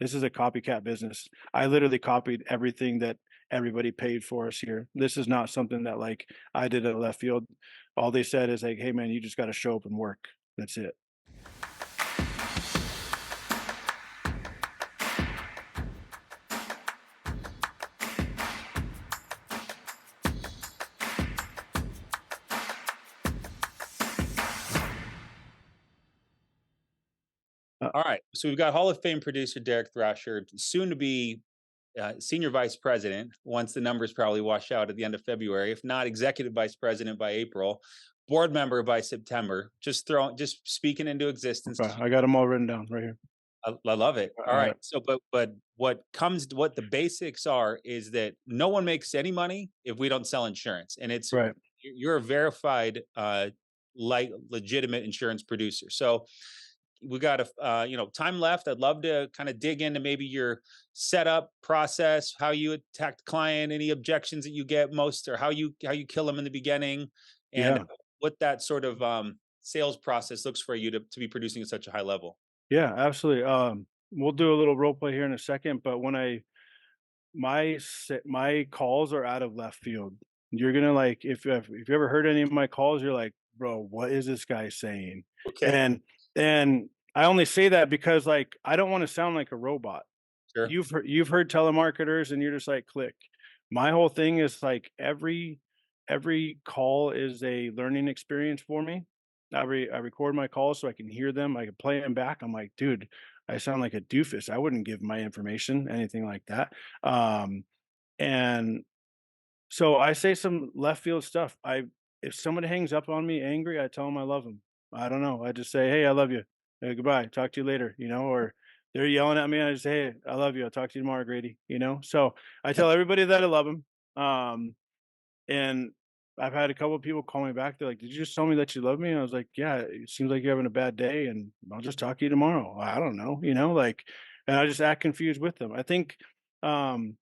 This is a copycat business. I literally copied everything that everybody paid for us here. This is not something that like I did at left field. All they said is like, "Hey man, you just got to show up and work." That's it. Uh, All right. So we've got Hall of Fame producer Derek Thrasher, soon to be senior vice president once the numbers probably wash out at the end of February, if not executive vice president by April, board member by September. Just speaking into existence. okay, I got them all written down right here. I love it. All All right. right, So, but what the basics are is that no one makes any money if we don't sell insurance, and right. you're a verified like legitimate insurance producer. So we got a time left. I'd love to kind of dig into maybe your setup process, how you attack the client, any objections that you get most, or how you kill them in the beginning, and Yeah, what that sort of sales process looks for you to be producing at such a high level. yeah, absolutely. We'll do a little role play here in a second, but when my calls are out of left field. You're gonna like if you ever heard any of my calls, you're like, bro, what is this guy saying? Okay. And and I only say that because like I don't want to sound like a robot. Sure. You've heard telemarketers and you're just like click. My whole thing is like every call is a learning experience for me. I record my calls so I can hear them. I can play them back. I'm like, dude, I sound like a doofus. I wouldn't give my information, anything like that. Um, and so I say some left field stuff. If somebody hangs up on me angry, I tell them I love them. I don't know. I just say, "Hey, I love you. Goodbye. Talk to you later." Or they're yelling at me. I just say, "Hey, I love you. I'll talk to you tomorrow, Grady." So I tell everybody that I love them. And I've had a couple of people call me back. They're like, "Did you just tell me that you love me?" And I was like, "Yeah. It seems like you're having a bad day, and I'll just talk to you tomorrow." I don't know. And I just act confused with them. I think. Um,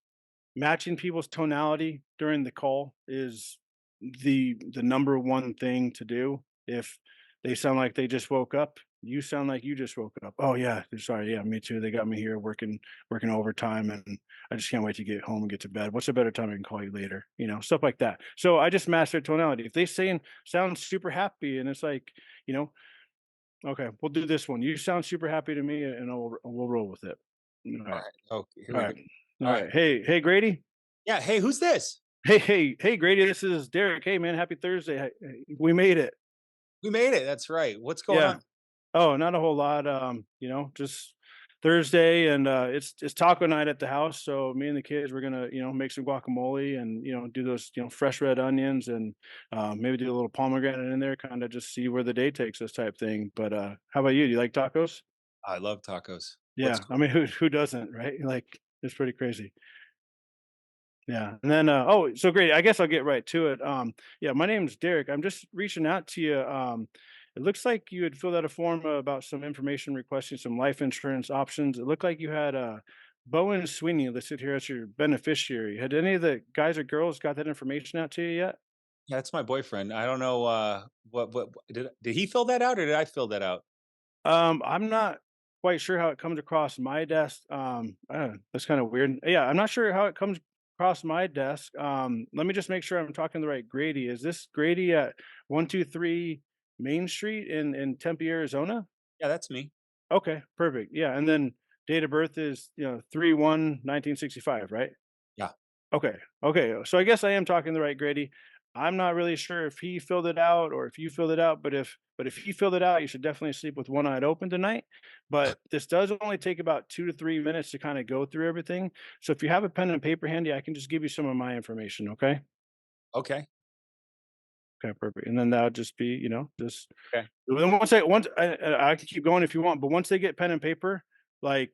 Matching people's tonality during the call is the number one thing to do. If they sound like they just woke up, you sound like you just woke up. "Oh, yeah, sorry, yeah, me too. They got me here working overtime, and I just can't wait to get home and get to bed. What's a better time I can call you later?" Stuff like that. So I just match their tonality. If they sound super happy and it's like, you know, "Okay, we'll do this one. You sound super happy to me, and we'll roll with it." All All right. right. Okay. Here All we right. go. All All right. right. Hey, Grady? Yeah. Hey, who's this? Hey, Grady, this is Derek. Hey, man, happy Thursday. We made it. We made it. That's right. What's going Yeah. on? Oh, not a whole lot. Just Thursday, and it's taco night at the house. So me and the kids, we're gonna make some guacamole and do those fresh red onions and maybe do a little pomegranate in there, kind of just see where the day takes us type thing. But how about you? Do you like tacos? I love tacos. What's Yeah, I mean, who doesn't, right? Like it's pretty crazy. Yeah, and then, so great. I guess I'll get right to it. Yeah, my name's Derek. I'm just reaching out to you. It looks like you had filled out a form about some information requesting some life insurance options. It looked like you had Bowen Sweeney listed here as your beneficiary. Had any of the guys or girls got that information out to you yet? Yeah, that's my boyfriend. I don't know, did he fill that out or did I fill that out? I'm not quite sure how it comes across my desk. That's kind of weird. Yeah, I'm not sure how it comes across my desk. Let me just make sure I'm talking the right Grady. Is this Grady at 123 Main Street in Tempe, Arizona? Yeah, that's me. Okay, perfect. Yeah, and then date of birth is 3/1/1965, right? Yeah. Okay. Okay. So I guess I am talking the right Grady. I'm not really sure if he filled it out or if you filled it out, but if he filled it out, you should definitely sleep with one eye open tonight. But this does only take about 2 to 3 minutes to kind of go through everything. So if you have a pen and paper handy, I can just give you some of my information. Okay. Okay. Okay. Perfect. And then that'll just be, just Okay. then once I can keep going if you want, but once they get pen and paper, like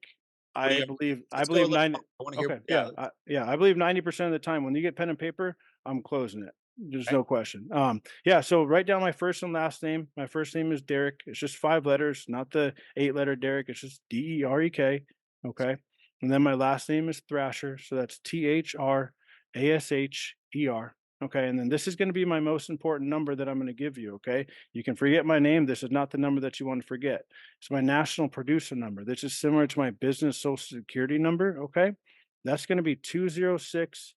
What do I you believe I let's go a believe little 9 I wanna hear okay, yeah, yeah, I believe 90% of the time when you get pen and paper, I'm closing it. There's okay. no question. Yeah, so write down my first and last name. My first name is Derek. It's just 5 letters, not the 8-letter Derek. It's just Derek. Okay. And then my last name is Thrasher. So that's Thrasher. Okay, and then this is going to be my most important number that I'm going to give you. Okay, you can forget my name. This is not the number that you want to forget. It's my national producer number. This is similar to my business social security number. Okay, that's going to be 206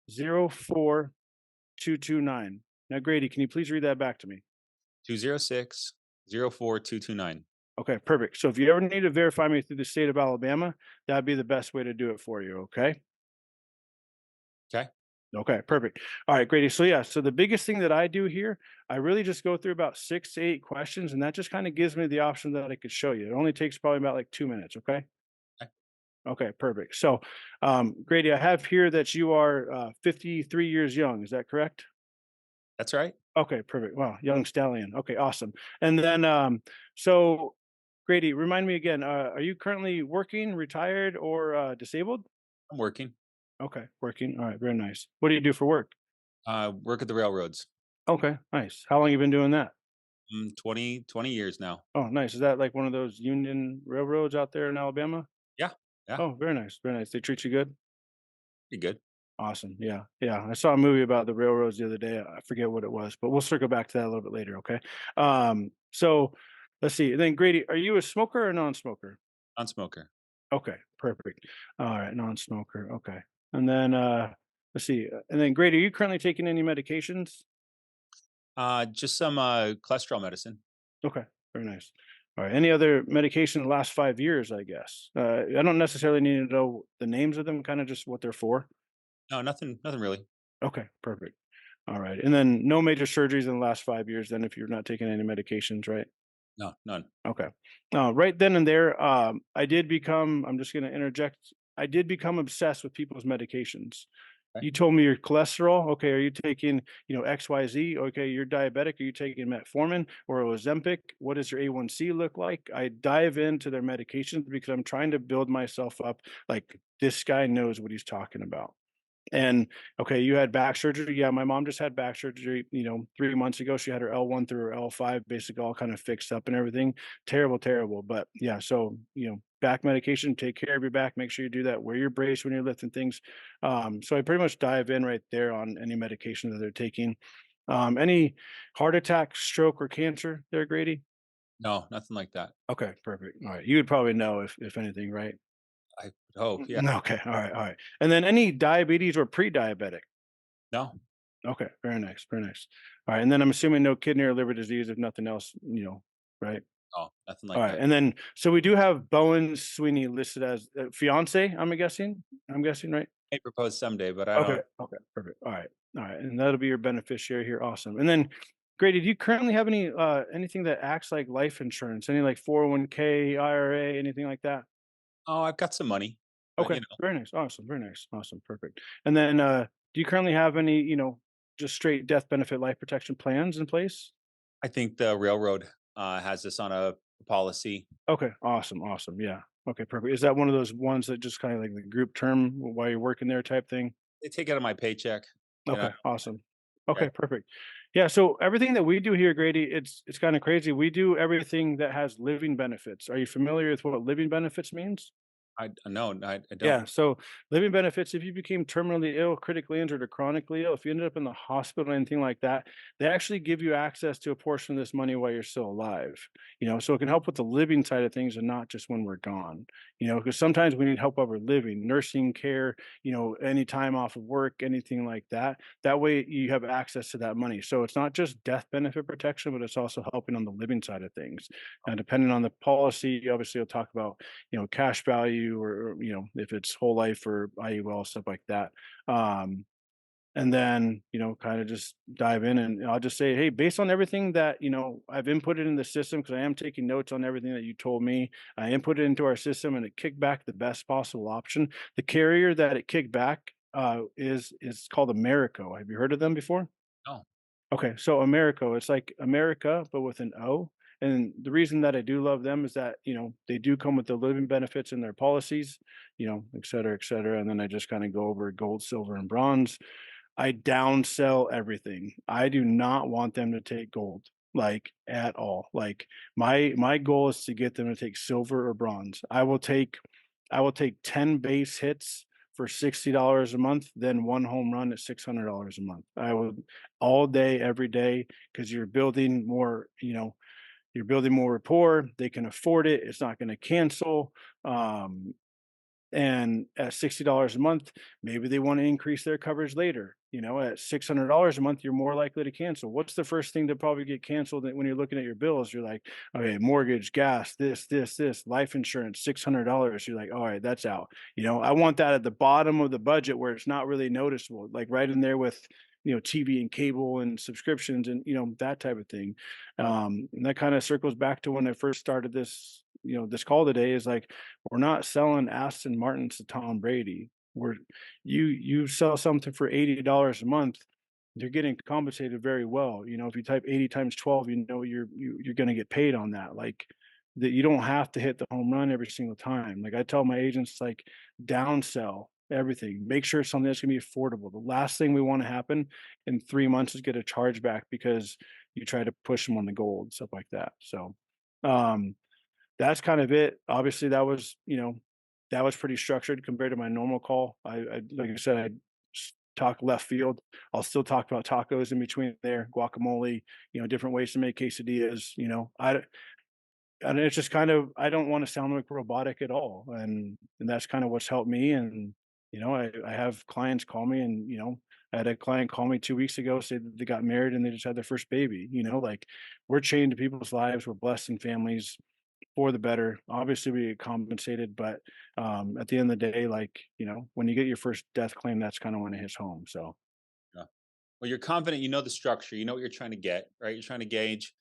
04 229. Now, Grady, can you please read that back to me? 206 04 229. Okay, perfect. So if you ever need to verify me through the state of Alabama, that'd be the best way to do it for you. Okay. Okay. Okay, perfect. All right, Grady. So yeah, so the biggest thing that I do here, I really just go through about 6 to 8 questions, and that just kind of gives me the option that I could show you. It only takes probably about like 2 minutes. Okay. Okay. Okay, perfect. So, Grady, I have here that you are 53 years young. Is that correct? That's right. Okay, perfect. Wow, young stallion. Okay, awesome. And then, so Grady, remind me again, are you currently working, retired, or disabled? I'm working. Okay, working. All right, very nice. What do you do for work? Work at the railroads. Okay, nice. How long you been doing that? 20 years now. Oh, nice. Is that like one of those union railroads out there in Alabama? Yeah. Yeah. Oh, very nice. Very nice. They treat you good? Pretty good. Awesome. Yeah. Yeah. I saw a movie about the railroads the other day. I forget what it was, but we'll circle back to that a little bit later. Okay. So let's see. Then Grady, are you a smoker or non-smoker? Non-smoker. Okay, perfect. All right, non-smoker. Okay. And then let's see. And then Grady, are you currently taking any medications? Just some cholesterol medicine. Okay, very nice. All right. Any other medication in the last 5 years, I guess? I don't necessarily need to know the names of them, kind of just what they're for. No, nothing really. Okay, perfect. All right. And then no major surgeries in the last 5 years, then if you're not taking any medications, right? No, none. Okay. Right then and there, I did become, I'm just going to interject, I did become obsessed with people's medications. Okay. You told me your cholesterol. Okay. Are you taking, XYZ? Okay. You're diabetic. Are you taking metformin or Ozempic? What does your A1C look like? I dive into their medications because I'm trying to build myself up. Like this guy knows what he's talking about. And okay, you had back surgery. Yeah, my mom just had back surgery, 3 months ago. She had her L1 through her L5, basically all kind of fixed up and everything. Terrible, terrible. But yeah, so back medication, take care of your back, make sure you do that, wear your brace when you're lifting things. So I pretty much dive in right there on any medication that they're taking. Any heart attack, stroke, or cancer there, Grady? No, nothing like that. Okay, perfect. All right. You would probably know if anything, right? I would hope. Yeah. Okay, all right, all right. And then any diabetes or pre-diabetic? No. Okay, very nice, very nice. All right, and then I'm assuming no kidney or liver disease, if nothing else, right? No, nothing All like right, that. and then so we do have Bowen Sweeney listed as fiance. I'm guessing. I'm guessing, right? May propose someday, but I Okay, don't. okay, perfect. All right, and that'll be your beneficiary here. Awesome. And then, Grady, do you currently have anything that acts like life insurance? Any like 401k, IRA, anything like that? Oh, I've got some money, but Okay, very nice. Awesome, very nice. Awesome, perfect. And then, do you currently have any, just straight death benefit life protection plans in place? I think the railroad has this on a policy. Okay, awesome, awesome. Yeah. Okay, perfect. Is that one of those ones that just kind of like the group term while you're working there type thing? They take it out of my paycheck, and I Okay, awesome. okay. Okay, perfect. Yeah, so everything that we do here, Grady, it's kind of crazy. We do everything that has living benefits. Are you familiar with what living benefits means? I no, I don't. Yeah, so living benefits, if you became terminally ill, critically injured, or chronically ill, if you ended up in the hospital or anything like that, they actually give you access to a portion of this money while you're still alive. So it can help with the living side of things and not just when we're gone. Because sometimes we need help while we're living, nursing care, any time off of work, anything like that. That way you have access to that money. So it's not just death benefit protection, but it's also helping on the living side of things. And depending on the policy, obviously, we'll talk about cash value or if it's whole life or IUL, stuff like that. Um, and then, kind of just dive in and I'll just say, hey, based on everything that, I've inputted in the system, because I am taking notes on everything that you told me, I input it into our system and it kicked back the best possible option. The carrier that it kicked back is called Americo. Have you heard of them before? No. Okay, so Americo, it's like America, but with an O. And the reason that I do love them is that, they do come with the living benefits in their policies, et cetera, et cetera. And then I just kind of go over gold, silver, and bronze. I downsell everything. I do not want them to take gold, like at all. Like my goal is to get them to take silver or bronze. I will take 10 base hits for $60 a month than one home run at $600 a month. I would all day, every day, because you're building more, you're building more rapport. They can afford it. It's not going to cancel. Um, and at $60 a month, maybe they want to increase their coverage later. At $600 a month, you're more likely to cancel. What's the first thing to probably get canceled when you're looking at your bills? You're like, okay, mortgage, gas, this, life insurance, $600. You're like, all right, that's out. I want that at the bottom of the budget where it's not really noticeable, like right in there with, TV and cable and subscriptions and, that type of thing. And that kind of circles back to when I first started this call today is like, we're not selling Aston Martins to Tom Brady. We're you sell something for $80 a month, you're getting compensated very well. If you type 80 times 12, you're going to get paid on that. Like that, you don't have to hit the home run every single time. Like I tell my agents, like downsell everything. Make sure it's something that's going to be affordable. The last thing we want to happen in 3 months is get a chargeback because you try to push them on the gold, stuff like that. So, um, that's kind of it. Obviously, that was pretty structured compared to my normal call. I like I said, I talk left field. I'll still talk about tacos in between there, guacamole, different ways to make quesadillas. And it's just kind of I don't want to sound like robotic at all, and that's kind of what's helped me. And I have clients call me, and I had a client call me 2 weeks ago, say that they got married and they just had their first baby. Like we're chained to people's lives. We're blessing families for the better. Obviously, we get compensated, but at the end of the day, like when you get your first death claim, that's kind of when it hits home. So Yeah. Well, you're confident, you know the structure, you know what you're trying to get, right? You're trying to gauge,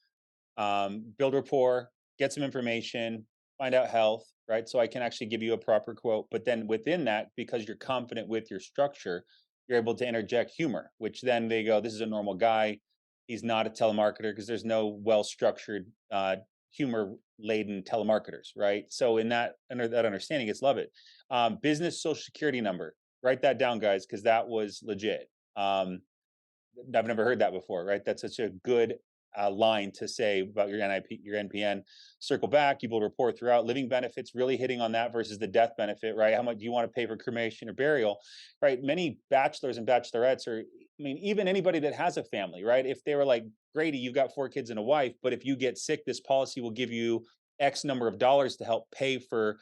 build rapport, get some information, find out health, right? So I can actually give you a proper quote. But then within that, because you're confident with your structure, you're able to interject humor, which then they go, this is a normal guy. He's not a telemarketer because there's no well structured, humor laden telemarketers, right? So in that under that understanding, it's love it. Business social security number. Write that down, guys, because that was legit. Um, I've never heard that before, right? That's such a good line to say about your NIP, your NPN. Circle back, you will report throughout. Living benefits, really hitting on that versus the death benefit, right? How much do you want to pay for cremation or burial, right? Many bachelors and bachelorettes, or I mean, even anybody that has a family, right? If they were like, Grady, you've got 4 kids and a wife, but if you get sick, this policy will give you X number of dollars to help pay for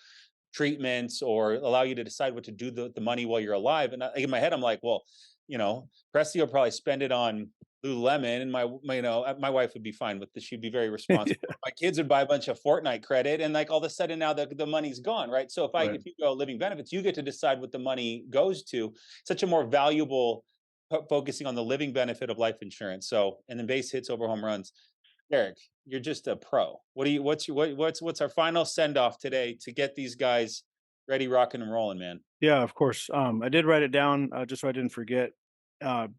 treatments or allow you to decide what to do the money while you're alive. And in my head, I'm like, well, Presti will probably spend it on Lululemon, and my wife would be fine with this. She'd be very responsible. My kids would buy a bunch of Fortnite credit, and like all of a sudden now the money's gone, right? So right. if you go living benefits, you get to decide what the money goes to. Such a more valuable focusing on the living benefit of life insurance. So and then base hits over home runs. Eric, you're just a pro. What do you? What's our final send off today to get these guys ready, rocking and rolling, man? Yeah, of course. I did write it down just so I didn't forget.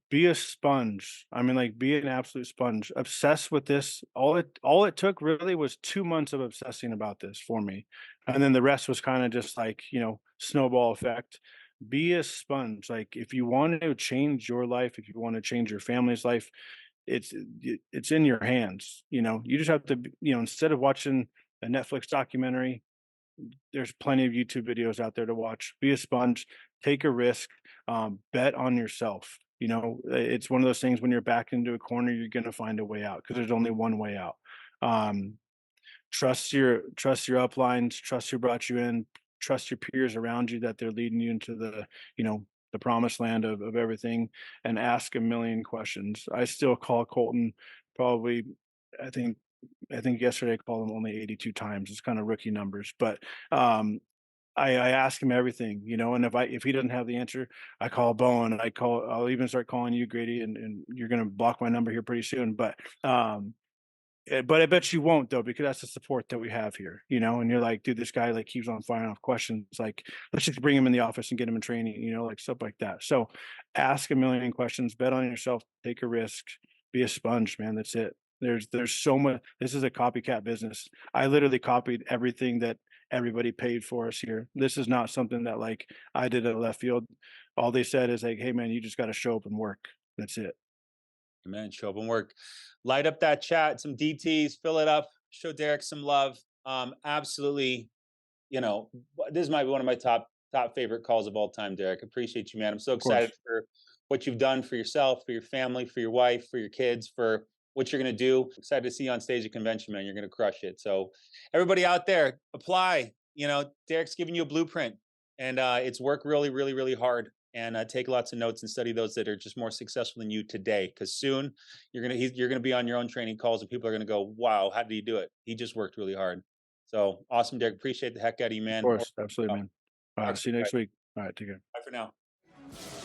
Be a sponge. I mean, like, be an absolute sponge. Obsess with this. All it took really was 2 months of obsessing about this for me, and then the rest was kind of just like snowball effect. Be a sponge. Like, if you want to change your life, if you want to change your family's life, it's in your hands. You just have to. Instead of watching a Netflix documentary, there's plenty of YouTube videos out there to watch. Be a sponge, take a risk, bet on yourself. It's one of those things when you're backed into a corner, you're going to find a way out because there's only one way out. Um, trust your uplines, trust who brought you in, trust your peers around you that they're leading you into the promised land of everything, and ask a million questions. I still call Colton probably, I think I think yesterday I called him only 82 times. It's kind of rookie numbers, but um, I ask him everything, and if he doesn't have the answer, I call Bowen. I'll even start calling you, Grady, and you're gonna block my number here pretty soon. But I bet you won't though, because that's the support that we have here, and you're like, dude, this guy like keeps on firing off questions. Like, let's just bring him in the office and get him in training, like stuff like that. So ask a million questions, bet on yourself, take a risk, be a sponge, man. That's it. There's so much. This is a copycat business. I literally copied everything that everybody paid for us here. This is not something that like I did at left field. All they said is like, hey man, you just got to show up and work. That's it. Man, show up and work. Light up that chat, some DTs, fill it up, show Derek some love. Absolutely, this might be one of my top favorite calls of all time, Derek. Appreciate you, man. I'm so Of excited course. for what you've done for yourself, for your family, for your wife, for your kids, for what you're going to do. Excited to see you on stage at convention, man. You're going to crush it. So, everybody out there, apply. Derek's giving you a blueprint, and it's work really, really, really hard. And take lots of notes and study those that are just more successful than you today. Because soon you're gonna be on your own training calls, and people are gonna go, "Wow, how did he do it? He just worked really hard." So awesome, Derek. Appreciate the heck out of you, Of man. course. Absolutely, man. Talk See soon, you guys. next week. All right. Take care. Bye for now.